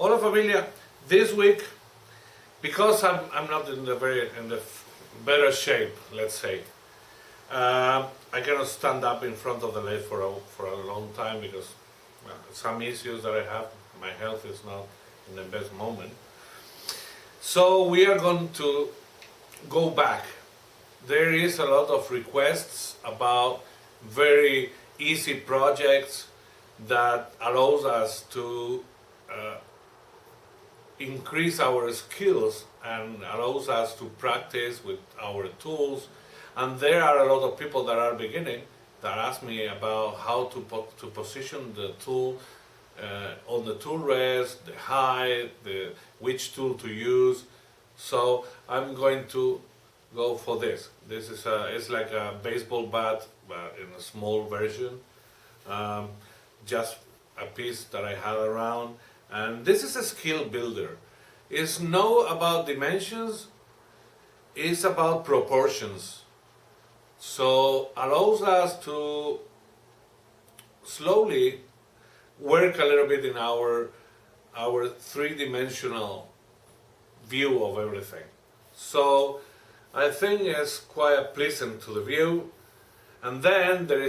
Hola familia. This week, because I'm not in the better shape, let's say, I cannot stand up in front of the lathe for a long time because some issues that I have. My health is not in the best moment. So we are going to go back. There is a lot of requests about very easy projects that allows us to increase our skills and allows us to practice with our tools. And there are a lot of people that are beginning that ask me about how to position the tool on the tool rest, the height, which tool to use. So I'm going to go for this. This is it's like a baseball bat, but in a small version. Just a piece that I had around, and this is a skill builder. It's not about dimensions, it's about proportions. So allows us to slowly work a little bit in our three-dimensional view of everything. So I think it's quite pleasant to the view. And then it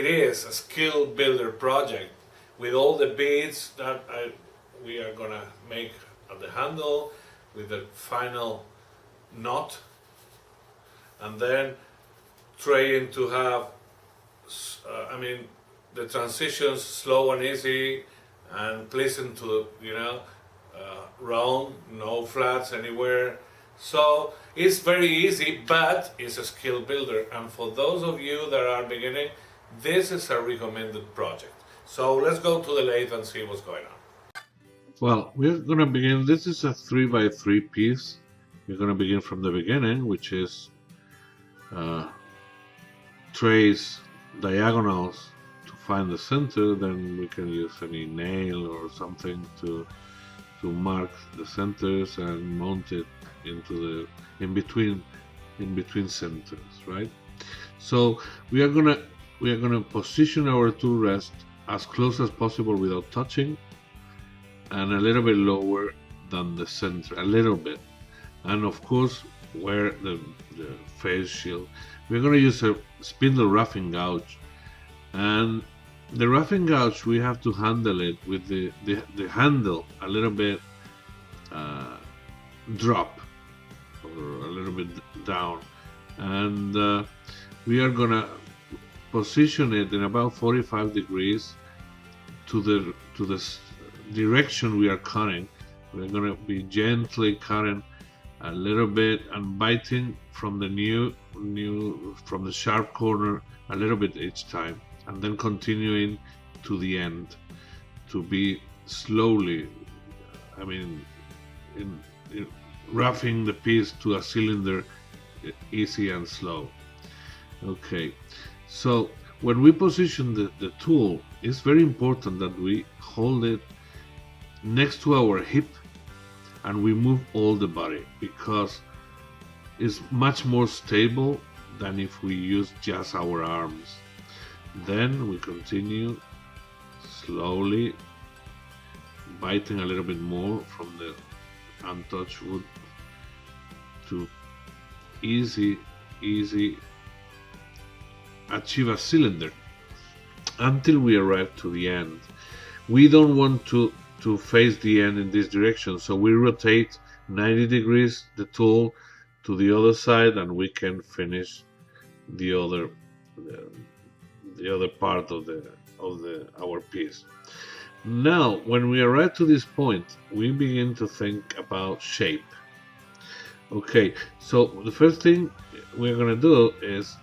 is a skill builder project with all the beads that we are gonna make at the handle with the final knot, and then trying to have the transitions slow and easy and pleasant to round, no flats anywhere. So it's very easy, but it's a skill builder. And for those of you that are beginning, this is a recommended project. So let's go to the lathe and see what's going on. Well, we're going to begin. This is a 3x3 piece. We're going to begin from the beginning, which is trace diagonals to find the center. Then we can use any nail or something to mark the centers and mount it into the in between centers, right? So we are gonna position our tool rest as close as possible without touching, and a little bit lower than the center, a little bit. And of course, where the face shield, we're gonna use a spindle roughing gouge, and the roughing gouge, we have to handle it with the handle a little bit drop or a little bit down, and we are gonna position it in about 45 degrees to the direction we are cutting. We're gonna be gently cutting a little bit and biting from the from the sharp corner a little bit each time, and then continuing to the end to be slowly, in roughing the piece to a cylinder, easy and slow. Okay, so when we position the tool, it's very important that we hold it next to our hip and we move all the body, because it's much more stable than if we use just our arms. Then we continue slowly biting a little bit more from the untouched wood to easy achieve a cylinder until we arrive to the end. We don't want to face the end in this direction, so we rotate 90 degrees the tool to the other side, and we can finish the other part of our piece. Now, when we arrive to this point, we begin to think about shape. Okay, so the first thing we're gonna do is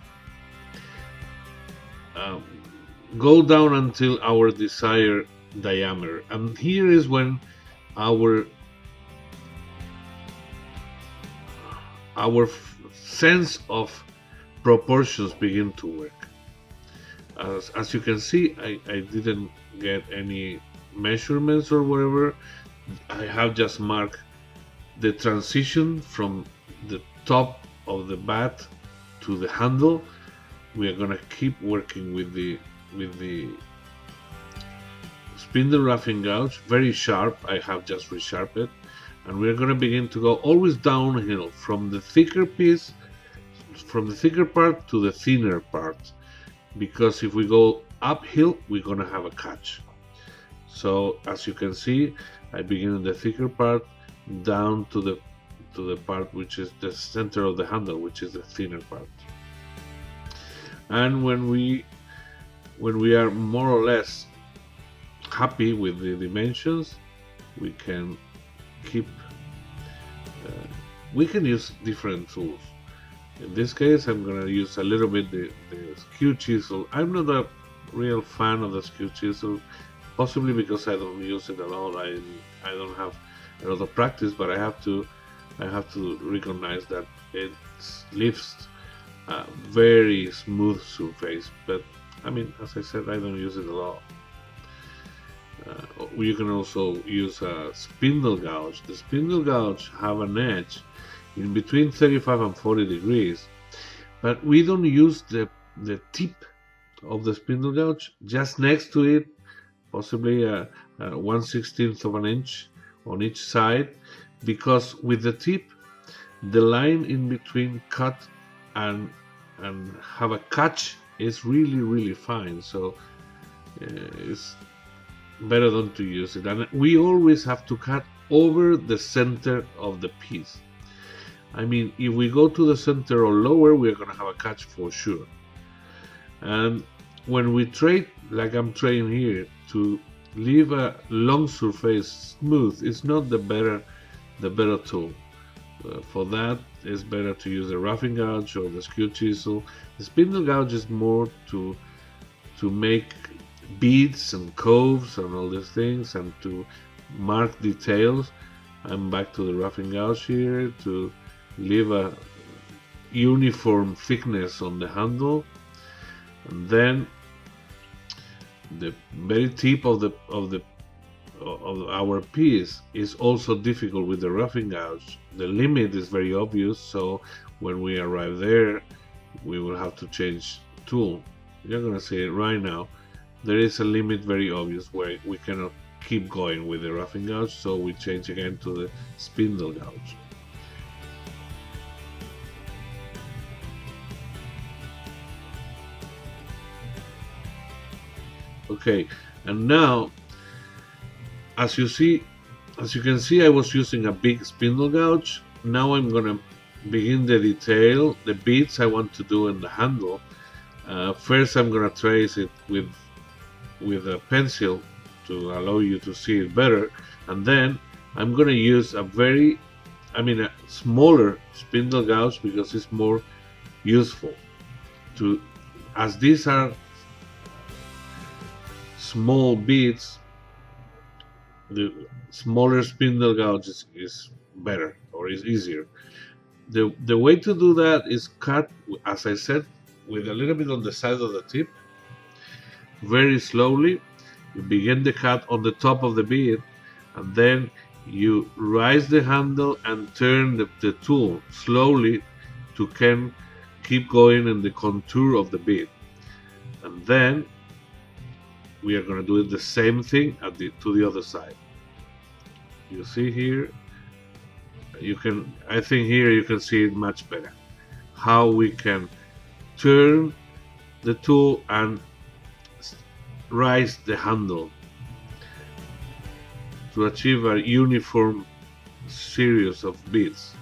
go down until our desired diameter, and here is when our sense of proportions begin to work. As you can see, I didn't get any measurements or whatever. I have just marked the transition from the top of the bat to the handle. We are gonna keep working with the spindle roughing gouge, very sharp. I have just resharpened it, and we're going to begin to go always downhill from the thicker piece, from the thicker part to the thinner part, because if we go uphill, we're going to have a catch. So as you can see, I begin in the thicker part down to the part which is the center of the handle, which is the thinner part. And when we are more or less happy with the dimensions, we can keep we can use different tools. In this case, I'm going to use a little bit the skew chisel. I'm not a real fan of the skew chisel, possibly because I don't use it a lot. I don't have a lot of practice, but I have to recognize that it leaves a very smooth surface. But I mean, as I said, I don't use it a lot. You can also use a spindle gouge. The spindle gouge have an edge in between 35 and 40 degrees, but we don't use the tip of the spindle gouge. Just next to it, possibly 1/16 of an inch on each side, because with the tip, the line in between cut and have a catch is really fine. So it's better than to use it. And we always have to cut over the center of the piece. I mean, if we go to the center or lower, we're going to have a catch for sure. And when we trade, like I'm trading here, to leave a long surface smooth, it's not the better tool. For that, it's better to use the roughing gouge or the skew chisel. The spindle gouge is more to make beads and coves and all these things, and to mark details. I'm back to the roughing gouge here to leave a uniform thickness on the handle, and then the very tip of our piece is also difficult with the roughing gouge. The limit is very obvious, so when we arrive there, we will have to change tool. You're gonna see it right now. There is a limit very obvious where we cannot keep going with the roughing gouge, so we change again to the spindle gouge. Okay, and now, as you can see, I was using a big spindle gouge. Now I'm gonna begin the detail, the beads I want to do in the handle. First, I'm gonna trace it with a pencil to allow you to see it better, and then I'm gonna use a smaller spindle gouge because it's more useful. As these are small beads, the smaller spindle gouge is better, or is easier. The way to do that is cut, as I said, with a little bit on the side of the tip, very slowly. You begin the cut on the top of the bead, and then you raise the handle and turn the tool slowly to keep going in the contour of the bead. And then we are going to do the same thing to the other side. You see here, I think here you can see it much better, how we can turn the tool and raise the handle to achieve a uniform series of beads.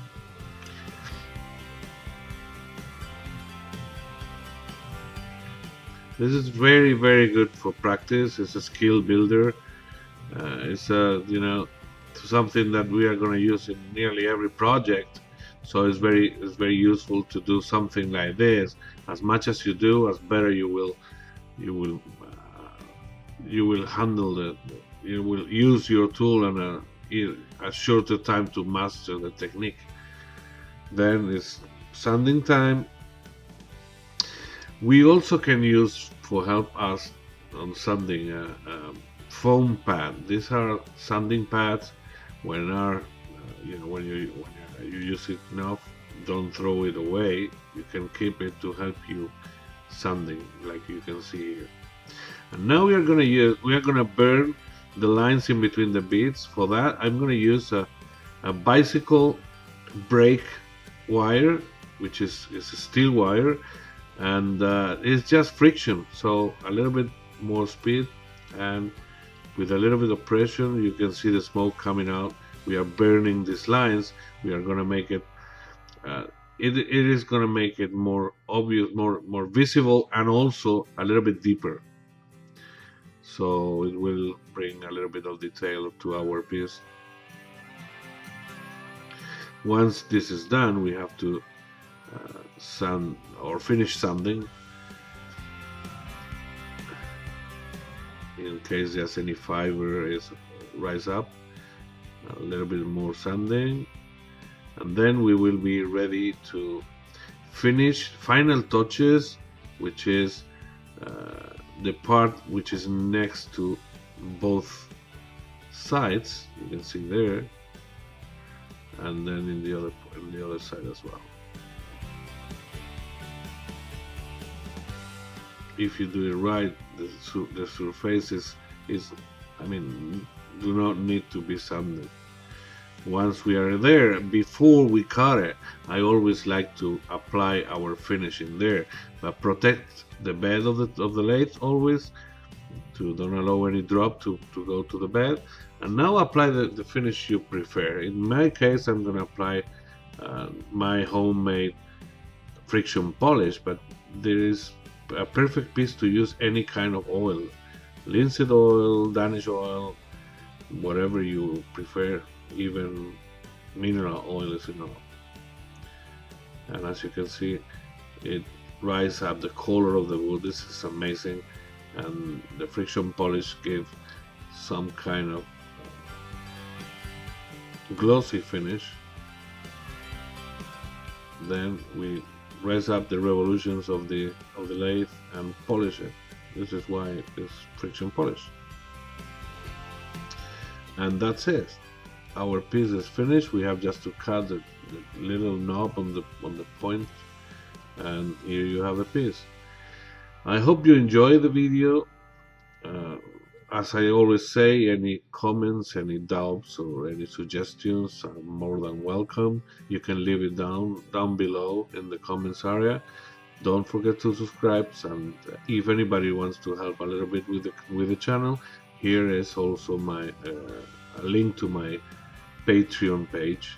This is very good for practice. It's a skill builder. It's something that we are going to use in nearly every project. So it's very useful to do something like this. As much as you do, as better you will handle you will use your tool in a shorter time to master the technique. Then it's sanding time. We also can use, for help us on sanding, foam pad. These are sanding pads. When you use it enough, don't throw it away. You can keep it to help you sanding, like you can see here. And now we are gonna burn the lines in between the beads. For that, I'm going to use a bicycle brake wire, which is a steel wire, and it's just friction, so a little bit more speed, and with a little bit of pressure you can see the smoke coming out. We are burning these lines. We are going to make it it is going to make it more obvious, more visible, and also a little bit deeper, so it will bring a little bit of detail to our piece. Once this is done, we have to sand or finish sanding in case there's any fiber is rise up. A little bit more sanding, and then we will be ready to finish final touches, which is the part which is next to both sides. You can see there, and then in the other side as well. If you do it right, the surface is I mean, do not need to be sanded. Once we are there, before we cut it, I always like to apply our finish in there, but protect the bed of the lathe always, to don't allow any drop to go to the bed. And now apply the finish you prefer. In my case, I'm going to apply my homemade friction polish, but there is a perfect piece to use any kind of oil, linseed oil, Danish oil, whatever you prefer, even mineral oil is enough. And as you can see, it rises up the color of the wood. This is amazing, and the friction polish gives some kind of glossy finish. Then we raise up the revolutions of the lathe and polish it. This is why it's friction polish. And that's it. Our piece is finished. We have just to cut the little knob on the point, and here you have a piece. I hope you enjoy the video. As I always say, any comments, any doubts, or any suggestions are more than welcome. You can leave it down below in the comments area. Don't forget to subscribe, and if anybody wants to help a little bit with the channel, here is also my a link to my Patreon page,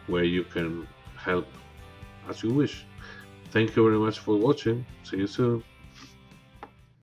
where you can help as you wish. Thank you very much for watching. See you soon.